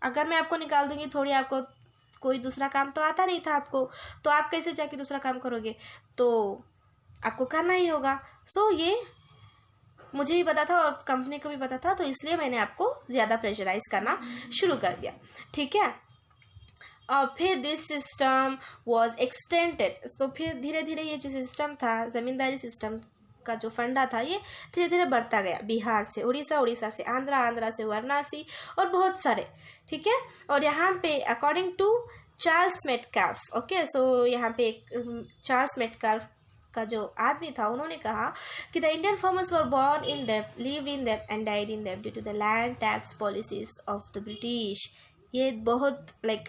A: अगर मैं आपको निकाल दूँगी, थोड़ी आपको कोई दूसरा काम तो आता नहीं था आपको, तो आप कैसे जाके दूसरा काम करोगे, तो आपको करना ही होगा. सो ये मुझे भी पता था और कंपनी को भी पता था, तो इसलिए मैंने आपको ज़्यादा प्रेशराइज करना शुरू कर दिया, ठीक है. और फिर दिस सिस्टम वॉज एक्सटेंडेड. सो फिर धीरे धीरे ये जो सिस्टम था, ज़मींदारी सिस्टम का जो फंडा था, ये धीरे धीरे बढ़ता गया. बिहार से उड़ीसा, उड़ीसा से आंध्रा, आंध्रा से वाराणसी और बहुत सारे, ठीक है. और यहाँ पे according to Charles Metcalfe, okay. So यहाँ पे एक चार्ल्स मेटकाल्फ का जो आदमी था, उन्होंने कहा कि the Indian farmers were born in डेब्ट, लिव इन डेब्ट एंड डाइड इन डेब्ट due to the land tax policies of the British. ये बहुत like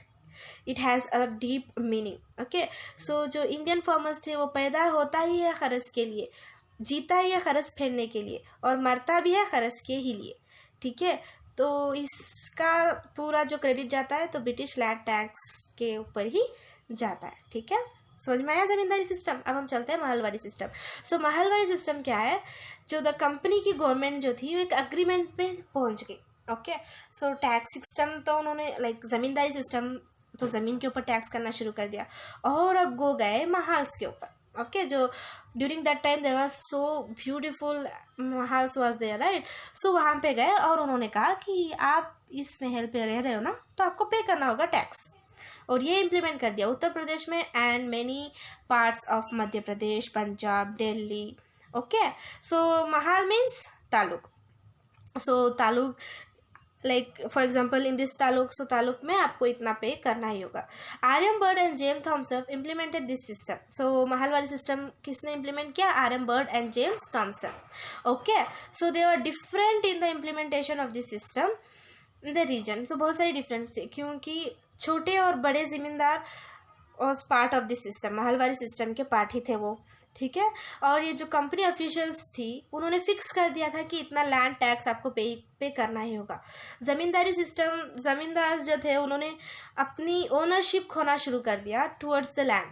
A: it has a deep meaning. Okay, सो जो इंडियन फार्मर्स थे वो पैदा होता ही है खरस के लिए, जीता ही है खरस फेरने के लिए, और मरता भी है खरस के ही लिए। ठीक है, तो इसका पूरा जो क्रेडिट जाता है तो ब्रिटिश लैंड टैक्स के ऊपर ही जाता है। ठीक है, समझ में आया जमींदारी सिस्टम। अब हम चलते हैं Mahalwari system. So mahalwari system क्या है, जो द कंपनी की गवर्नमेंट जो थी वो एक अग्रीमेंट पे पहुंच गई। ओके, सो टैक्स सिस्टम तो उन्होंने लाइक ज़मींदारी सिस्टम तो ज़मीन के ऊपर टैक्स करना शुरू कर दिया, और अब वो गए महाल्स के ऊपर। ओके, जो during that time there was so beautiful mahals was there, right. So वहाँ पे गए और उन्होंने कहा कि आप इस महल पे रह रहे हो ना, तो आपको पे करना होगा टैक्स, और ये इम्प्लीमेंट कर दिया उत्तर प्रदेश में and many parts of Madhya Pradesh, Punjab, Delhi. Okay, so mahal means taluk. So taluk like for example in this taluk, so taluk में आपको इतना पे करना ही होगा। R M Bird and James Thomason implemented this system. So mahalwari system किसने इम्प्लीमेंट किया? R M Bird and James Thomason. Okay, so they were different in the implementation of this system in the region. So बहुत सारी डिफरेंस थे, क्योंकि छोटे और बड़े ज़मींदार was part of this system, Mahalwari system के पार्ट ही थे वो। ठीक है, और ये जो कंपनी ऑफिशियल्स थी उन्होंने फिक्स कर दिया था कि इतना लैंड टैक्स आपको पे करना ही होगा। ज़मींदारी सिस्टम, ज़मींदार जो थे उन्होंने अपनी ओनरशिप खोना शुरू कर दिया towards the land.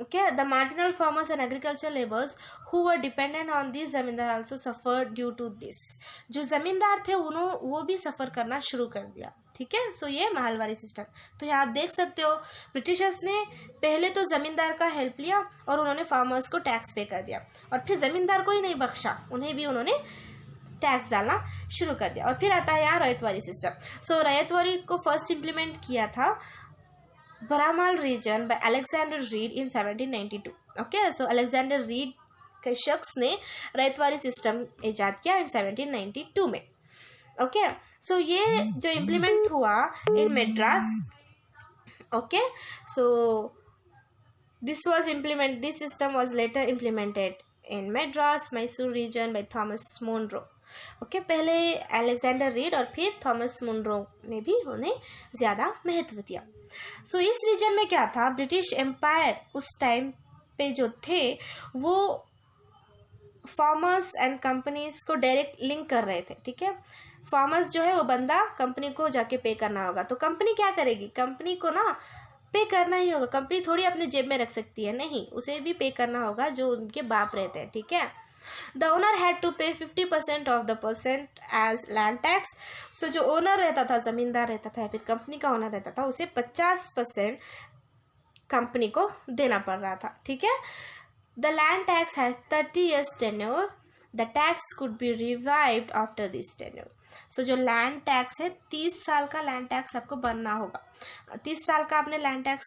A: Okay, the marginal farmers and agricultural laborers who were dependent on these जमींदार also suffered due to this। जो जमींदार थे उन्होंने वो भी सफ़र करना शुरू कर दिया। ठीक है, सो ये महलवारी सिस्टम। तो यहाँ आप देख सकते हो ब्रिटिशर्स ने पहले तो ज़मींदार का हेल्प लिया और उन्होंने फार्मर्स को टैक्स पे कर दिया, और फिर ज़मींदार को ही नहीं बख्शा, उन्हें भी उन्होंने टैक्स डालना शुरू कर दिया। और फिर आता है यहाँ रैयतवारी सिस्टम। सो रैयतवारी को फर्स्ट इम्प्लीमेंट किया था Baramahal region by Alexander Read in 1792। Okay, so Alexander Read के शख्स ने रैयतवारी सिस्टम ईजाद किया इन 1792 में। ओके, सो ये जो इम्प्लीमेंट हुआ in Madras. Okay, so this system was later implemented in Madras Mysore region by Thomas Munro. Okay, पहले अलेक्जेंडर रीड और फिर थॉमस मुनरो ने भी उन्हें ज़्यादा महत्व दिया। सो इस रीजन में क्या था, ब्रिटिश एम्पायर उस टाइम पे जो थे वो फार्मर्स एंड कंपनीज को डायरेक्ट लिंक कर रहे थे। ठीक है, फार्मर्स जो है वो बंदा कंपनी को जाके पे करना होगा, तो कंपनी क्या करेगी, कंपनी को ना पे करना ही होगा। कंपनी थोड़ी अपने जेब में रख सकती है, नहीं, उसे भी पे करना होगा जो उनके बाप रहते हैं। ठीक है, the owner had to pay 50% of the percent as land tax. So जो ओनर रहता था, ज़मींदार रहता था या फिर कंपनी का ओनर रहता था, उसे 50% कंपनी को देना पड़ रहा था। ठीक है, the land tax has 30 years tenure, the tax could be revived after this tenure. So जो लैंड टैक्स है 30 साल का लैंड टैक्स आपको भरना होगा। 30 साल का आपने लैंड टैक्स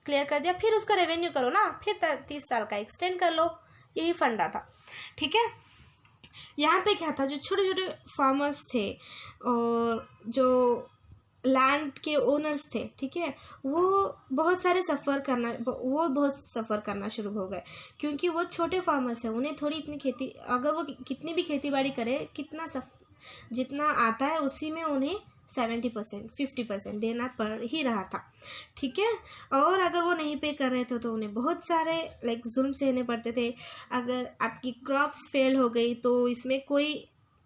A: क्लियर कर दिया, फिर उसको रेवेन्यू करो ना, फिर 30 साल का एक्सटेंड कर लो, यही फंडा था। ठीक है, यहाँ पे क्या था, जो छोटे छोटे फार्मर्स थे और जो लैंड के ओनर्स थे, ठीक है, वो बहुत सफ़र करना शुरू हो गए, क्योंकि वो छोटे फार्मर्स हैं, उन्हें थोड़ी इतनी खेती, अगर वो कितनी भी खेती बाड़ी करे, जितना आता है उसी में उन्हें 70% 50% देना पड़ ही रहा था। ठीक है, और अगर वो नहीं पे कर रहे थे तो उन्हें बहुत सारे लाइक जुल्म सहने पड़ते थे। अगर आपकी क्रॉप्स फेल हो गई तो इसमें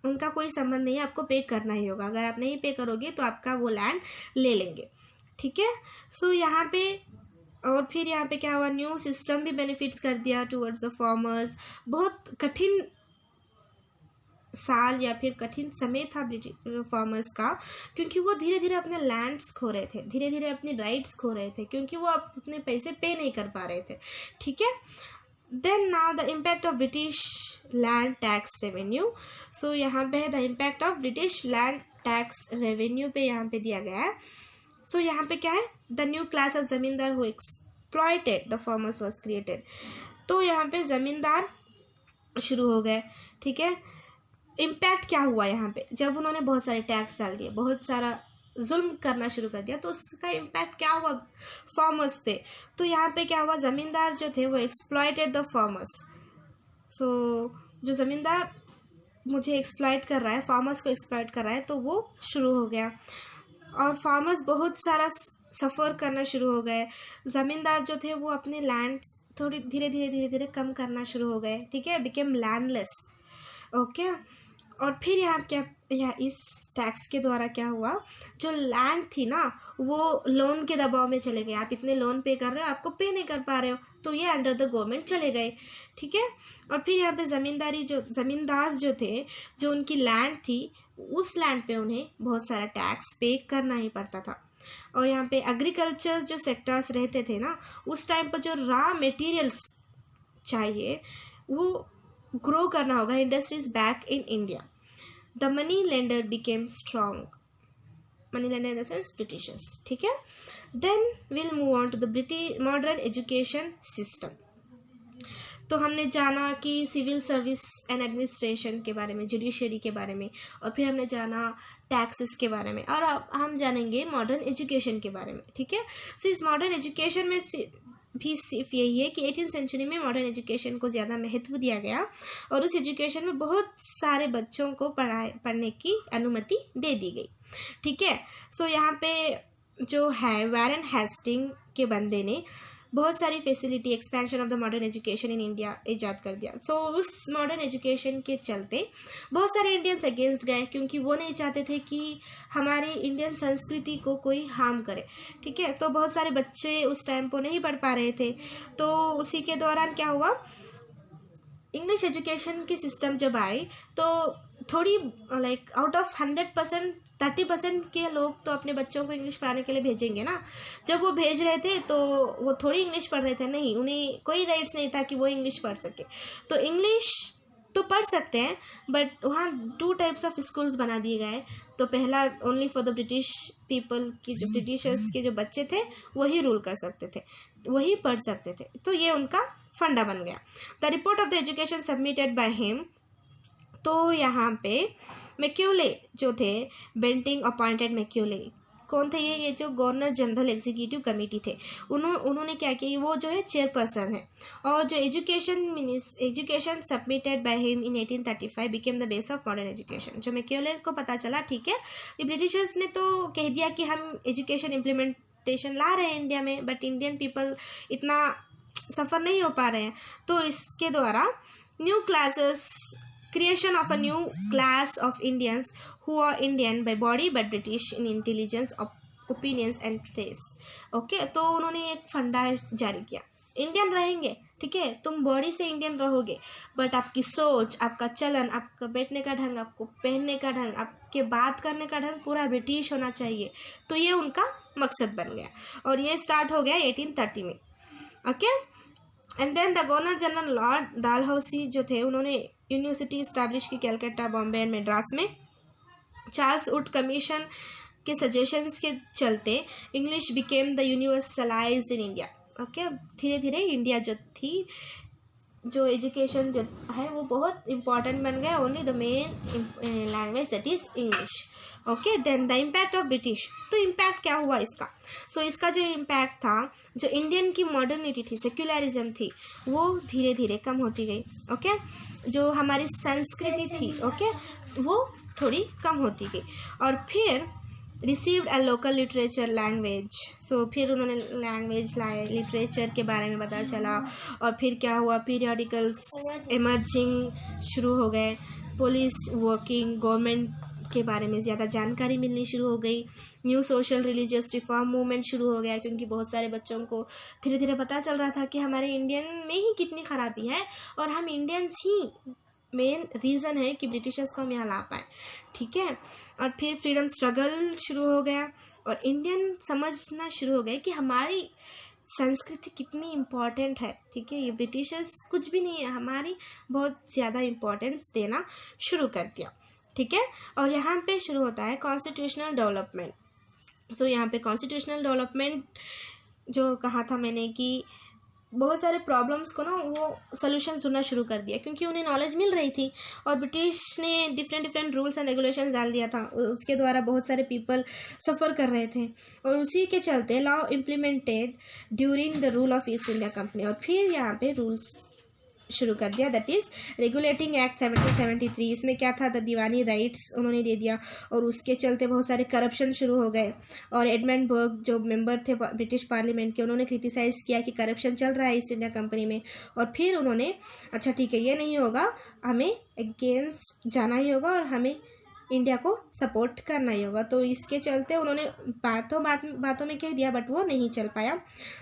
A: उनका कोई संबंध नहीं है, आपको पे करना ही होगा। अगर आप नहीं पे करोगे तो आपका वो लैंड ले लेंगे। ठीक है, सो यहाँ पे और फिर यहाँ पे क्या हुआ, न्यू सिस्टम भी बेनिफिट्स कर दिया टूवर्ड्स द फार्मर्स। बहुत कठिन साल या फिर कठिन समय था ब्रिटिश फार्मर्स का, क्योंकि वो धीरे धीरे अपने लैंड्स खो रहे थे, धीरे धीरे अपनी राइट्स खो रहे थे, क्योंकि वो अपने पैसे पे नहीं कर पा रहे थे। ठीक है, then now the impact of British land tax revenue. So यहाँ पे है the impact of British land tax revenue पे यहाँ पे दिया गया है। सो यहाँ पे क्या है, द न्यू क्लास ऑफ ज़मींदार who exploited the farmers was created. तो यहाँ पे ज़मींदार शुरू हो गए। ठीक है, इम्पैक्ट क्या हुआ यहाँ पे, जब उन्होंने बहुत सारे टैक्स डाल दिए, बहुत सारा जुल्म करना शुरू कर दिया, तो उसका इम्पैक्ट क्या हुआ फार्मर्स पे। तो यहाँ पे क्या हुआ, ज़मींदार जो थे वो एक्सप्लॉयटेड द फार्मर्स। सो जो ज़मींदार मुझे एक्सप्लॉयट कर रहा है, फार्मर्स को एक्सप्लॉयट कर रहा है, तो वो शुरू हो गया, और फार्मर्स बहुत सारा सफ़र करना शुरू हो गए। ज़मींदार जो थे वो अपने लैंड थोड़ी धीरे धीरे कम करना शुरू हो गए, ठीक है, बिकेम लैंडलेस। ओके, और फिर यहाँ इस टैक्स के द्वारा क्या हुआ, जो लैंड थी ना वो लोन के दबाव में चले गए। आप इतने लोन पे कर रहे हो, आपको पे नहीं कर पा रहे हो, तो ये अंडर द गवर्नमेंट चले गए, ठीक है। और फिर यहाँ पे ज़मींदार जो थे, जो उनकी लैंड थी, उस लैंड पे उन्हें बहुत सारा टैक्स पे करना ही पड़ता था। और यहाँ पे एग्रीकल्चर जो सेक्टर्स रहते थे ना, उस टाइम पर जो रॉ मटेरियल्स चाहिए वो ग्रो करना होगा। Industries back in India, the money lender became strong. Money lender in the sense Britishers, ठीक है। Then will move on to the modern education system. तो हमने जाना कि सिविल सर्विस एंड एडमिनिस्ट्रेशन के बारे में, जुडिशरी के बारे में, और फिर हमने जाना टैक्सेस के बारे में, और अब हम जानेंगे मॉडर्न एजुकेशन के बारे में, ठीक है। सो इस मॉडर्न एजुकेशन में भी सिर्फ यही है कि 18th सेंचुरी में मॉडर्न एजुकेशन को ज़्यादा महत्व दिया गया, और उस एजुकेशन में बहुत सारे बच्चों को पढ़ने की अनुमति दे दी गई, ठीक है। सो यहाँ पे जो है वैरन हेस्टिंग के बंदे ने बहुत सारी facility, expansion of the modern education in India ईजाद कर दिया। सो उस मॉडर्न एजुकेशन के चलते बहुत सारे इंडियंस अगेंस्ट गए, क्योंकि वो नहीं चाहते थे कि हमारी इंडियन संस्कृति को कोई हार्म करे, ठीक है। तो बहुत सारे बच्चे उस टाइम पर नहीं पढ़ पा रहे थे। तो उसी के दौरान क्या हुआ, इंग्लिश एजुकेशन की सिस्टम जब आई तो थोड़ी लाइक आउट ऑफ 100% 30% के लोग तो अपने बच्चों को इंग्लिश पढ़ाने के लिए भेजेंगे ना। जब वो भेज रहे थे तो वो थोड़ी इंग्लिश पढ़ रहे थे, नहीं, उन्हें कोई राइट्स नहीं था कि वो इंग्लिश पढ़ सके। तो इंग्लिश तो पढ़ सकते हैं, बट वहाँ 2 टाइप्स ऑफ स्कूल्स बना दिए गए। तो पहला only for the British people की, जो ब्रिटिशर्स के जो बच्चे थे वही रूल कर सकते थे, वही पढ़ सकते थे। तो ये उनका फंडा बन गया। The report of the education submitted by him. तो यहाँ पे मैक्यूले जो थे, बेंटिंग अपॉइंटेड मैक्यूले कौन थे, ये जो गवर्नर जनरल एग्जीक्यूटिव कमेटी थे, उन्होंने क्या किया, वो जो है चेयरपर्सन है। और जो education submitted by him in 1835 became the base of modern education. जो मैक्यूले को पता चला, ठीक है, ये ब्रिटिशर्स ने तो कह दिया कि हम एजुकेशन इम्प्लीमेंटेशन ला रहे हैं इंडिया में, बट इंडियन पीपल इतना सफ़र नहीं हो पा रहे हैं। तो इसके द्वारा new classes, creation of a new class of Indians who are Indian by body but British in intelligence, opinions and taste. Okay, तो उन्होंने एक फंडा जारी किया, इंडियन रहेंगे, ठीक है, तुम बॉडी से इंडियन रहोगे, बट आपकी सोच, आपका चलन, आपका बैठने का ढंग, आपको पहनने का ढंग, आपके बात करने का ढंग पूरा ब्रिटिश होना चाहिए। तो ये उनका मकसद बन गया, और ये स्टार्ट हो गया 1830 में। Okay, and then the governor general lord Dalhousie जो थे, उन्होंने यूनिवर्सिटी इस्टेब्लिश की कलकत्ता, बॉम्बे एंड मद्रास में। चार्ल्स वुड कमीशन के सजेशंस के चलते English became the universalized in India. Okay, धीरे धीरे इंडिया जो थी, जो एजुकेशन जो है वो बहुत इंपॉर्टेंट बन गया, only the main language that is English. Okay, then the impact of British. तो इम्पैक्ट क्या हुआ इसका, सो इसका जो इम्पैक्ट था, जो इंडियन की मॉडर्निटी थी, सेक्युलरिज्म थी, वो धीरे धीरे कम होती गई। ओके, जो हमारी संस्कृति थी, ओके, वो थोड़ी कम होती गई। और फिर received a local literature language. So फिर उन्होंने लैंग्वेज लाए, लिटरेचर के बारे में पता चला। और फिर क्या हुआ, पीरियडिकल्स एमर्जिंग शुरू हो गए, पुलिस वर्किंग, गवर्नमेंट के बारे में ज़्यादा जानकारी मिलनी शुरू हो गई, new social religious reform movement शुरू हो गया, क्योंकि बहुत सारे बच्चों को धीरे धीरे पता चल रहा था कि हमारे इंडियन में ही कितनी खराबी है, और हम इंडियंस ही मेन रीज़न है कि ब्रिटिशर्स को हम यहाँ ला पाए, ठीक है। और फिर फ्रीडम स्ट्रगल शुरू हो गया, और इंडियन समझना शुरू हो गए कि हमारी संस्कृति कितनी इम्पॉर्टेंट है, ठीक है, ये ब्रिटिशर्स कुछ भी नहीं है, हमारी बहुत ज़्यादा इम्पोर्टेंस देना शुरू कर दिया, ठीक है। और यहाँ पे शुरू होता है कॉन्स्टिट्यूशनल डेवलपमेंट। सो यहाँ पे कॉन्स्टिट्यूशनल डेवलपमेंट जो कहा था मैंने कि बहुत सारे प्रॉब्लम्स को ना वो सोल्यूशन ढूंढना शुरू कर दिया, क्योंकि उन्हें नॉलेज मिल रही थी, और ब्रिटिश ने डिफरेंट रूल्स एंड रेगुलेशंस डाल दिया था, उसके द्वारा बहुत सारे पीपल सफ़र कर रहे थे। और उसी के चलते law implemented during the rule of east India company. और फिर यहाँ पे रूल्स शुरू कर दिया, दैट इज़ रेगुलेटिंग एक्ट 1773। इसमें क्या था, द दीवानी राइट्स उन्होंने दे दिया, और उसके चलते बहुत सारे करप्शन शुरू हो गए। और एडमंड बर्ग जो मेंबर थे ब्रिटिश पार्लियामेंट के, उन्होंने क्रिटिसाइज़ किया कि करप्शन चल रहा है ईस्ट इंडिया कंपनी में। और फिर उन्होंने अच्छा ठीक है ये नहीं होगा, हमें अगेंस्ट जाना ही होगा और हमें इंडिया को सपोर्ट करना ही होगा। तो इसके चलते उन्होंने बातों में कह दिया, बट वो नहीं चल पाया।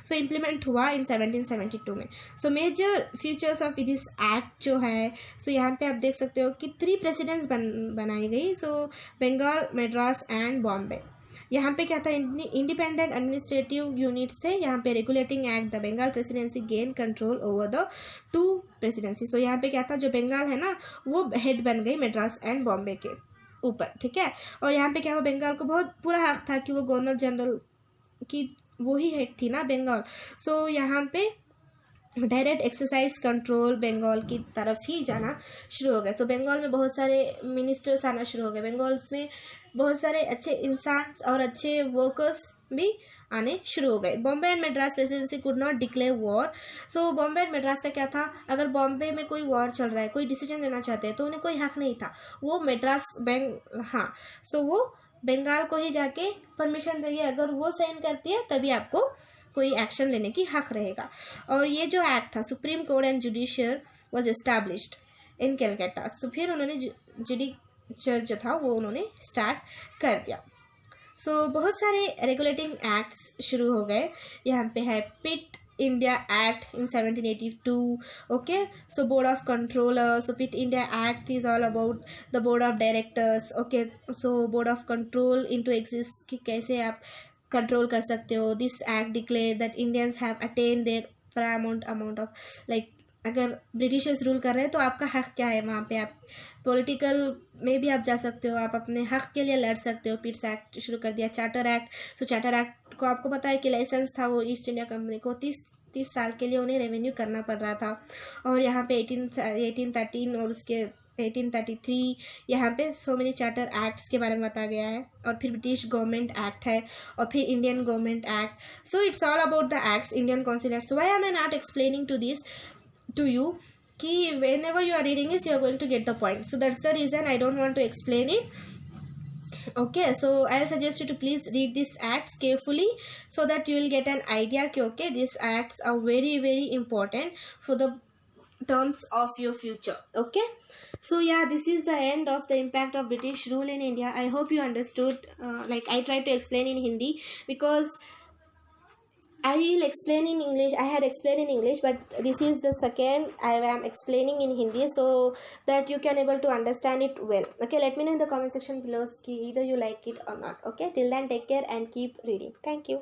A: सो इम्प्लीमेंट हुआ इन 1772 में। So major features of this act जो है, सो यहाँ पे आप देख सकते हो कि 3 प्रेसिडेंट्स बनाई गई। सो बंगाल, मद्रास एंड बॉम्बे। यहाँ पे क्या था, इंडिपेंडेंट एडमिनिस्ट्रेटिव यूनिट्स थे। यहाँ पे regulating act, the Bengal presidency gain control over the 2 presidency. So यहाँ पे क्या था, जो बंगाल है ना वो हेड बन गई मद्रास एंड बॉम्बे के ऊपर, ठीक है। और यहाँ पे क्या हुआ, बंगाल को बहुत पूरा हक था कि वो गवर्नर जनरल की वो ही हेड थी ना बंगाल। सो यहाँ पे डायरेक्ट एक्सरसाइज कंट्रोल बंगाल की तरफ ही जाना शुरू हो गया। सो बंगाल में बहुत सारे मिनिस्टर्स आना शुरू हो गए। बंगाल्स में बहुत सारे अच्छे इंसान और अच्छे वर्कर्स भी आने शुरू हो गए। Bombay and Madras presidency could not declare war. So Bombay and Madras का क्या था, अगर बॉम्बे में कोई वॉर चल रहा है, कोई डिसीजन लेना चाहते हैं, तो उन्हें कोई हक नहीं था। वो मद्रास हाँ, सो वो बंगाल को ही जाके परमिशन देगी, अगर वो साइन करती है तभी आपको कोई एक्शन लेने की हक रहेगा। और ये जो एक्ट था, supreme court and judicial was established in Calcutta. So फिर उन्होंने जुडिशियल जो था वो उन्होंने स्टार्ट कर दिया। सो बहुत सारे रेगुलेटिंग एक्ट्स शुरू हो गए। यहाँ पे है Pitt India act in 1782, okay. So board of controller, so Pitt India act is all about the board of directors, okay. So board of control into exist, कि कैसे आप कंट्रोल कर सकते हो। This act declare that Indians have attain their paramount amount of, like अगर Britishers rule कर रहे हैं तो आपका हक क्या है वहाँ पे, आप पॉलिटिकल में भी आप जा सकते हो, आप अपने हक के लिए लड़ सकते हो। पिट्स एक्ट शुरू कर दिया। चार्टर एक्ट, सो चार्टर एक्ट को आपको पता है कि लाइसेंस था वो ईस्ट इंडिया कंपनी को 30 साल के लिए उन्हें रेवेन्यू करना पड़ रहा था। और यहाँ पे 1813 और उसके 1833 यहाँ पे सो मेनी चार्टर एक्ट्स के बारे में बताया गया है। और फिर ब्रिटिश गवर्नमेंट एक्ट है, और फिर Indian government act. So it's all about the acts, Indian council act. So why am I not explaining to this to you कि whenever you are reading this you are going to get the point. So that's the reason I don't want to explain it, okay. So I suggest you to please read these acts carefully so that you will get an idea कि okay these acts are very very important for the terms of your future, okay. So yeah, this is the end of the impact of British rule in India. I hope you understood. Like I tried to explain in Hindi because I will explain in English. I had explained in English, but this is the second I am explaining in Hindi so that you can able to understand it well. Okay, let me know in the comment section below either you like it or not. Okay, till then take care and keep reading. Thank you.